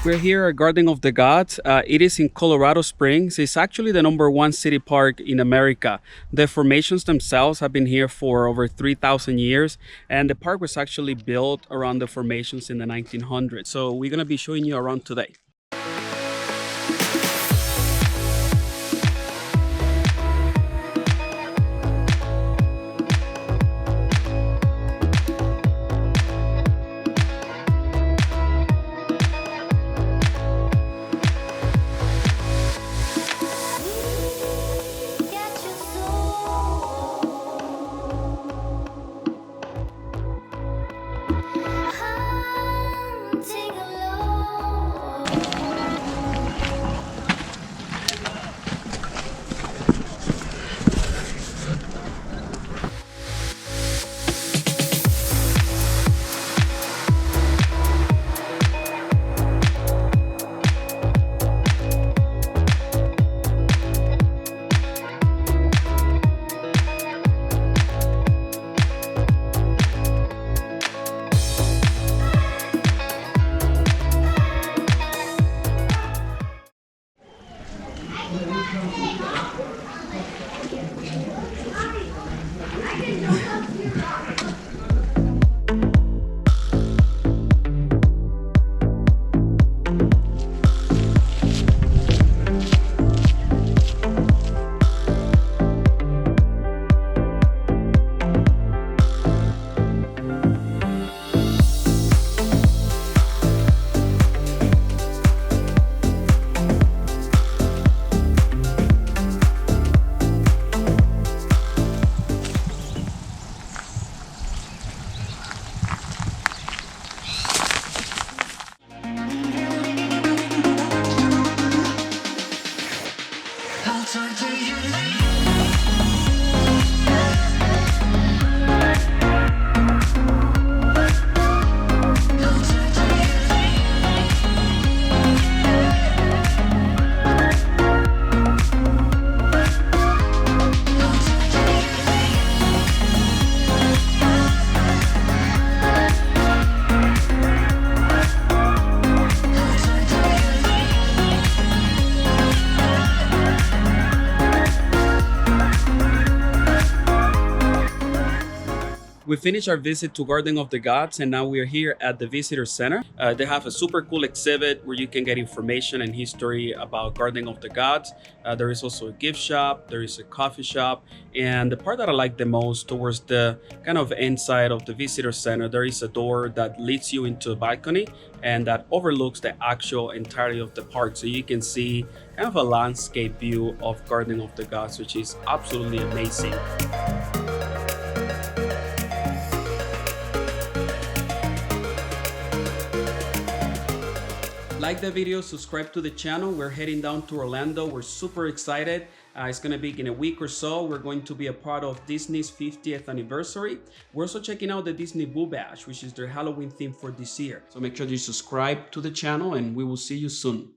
We're here at Garden of the Gods. It is in Colorado Springs. It's actually the #1 city park in America. The formations themselves have been here for over 3,000 years, and the park was actually built around the formations in the 1900s. So we're going to be showing you around today. We finished our visit to Garden of the Gods, and now we are here at the Visitor Center. They have a super cool exhibit where you can get information and history about Garden of the Gods. There is also a gift shop, there is a coffee shop, and the part that I like the most, towards the kind of inside of the Visitor Center, there is a door that leads you into a balcony and that overlooks the actual entirety of the park. So you can see kind of a landscape view of Garden of the Gods, which is absolutely amazing. Like the video, subscribe to the channel. We're heading down to Orlando. We're super excited. It's going to be in a week or so. We're going to be a part of Disney's 50th anniversary. We're also checking out the Disney Boo Bash, which is their Halloween theme for this year. So make sure you subscribe to the channel, and we will see you soon.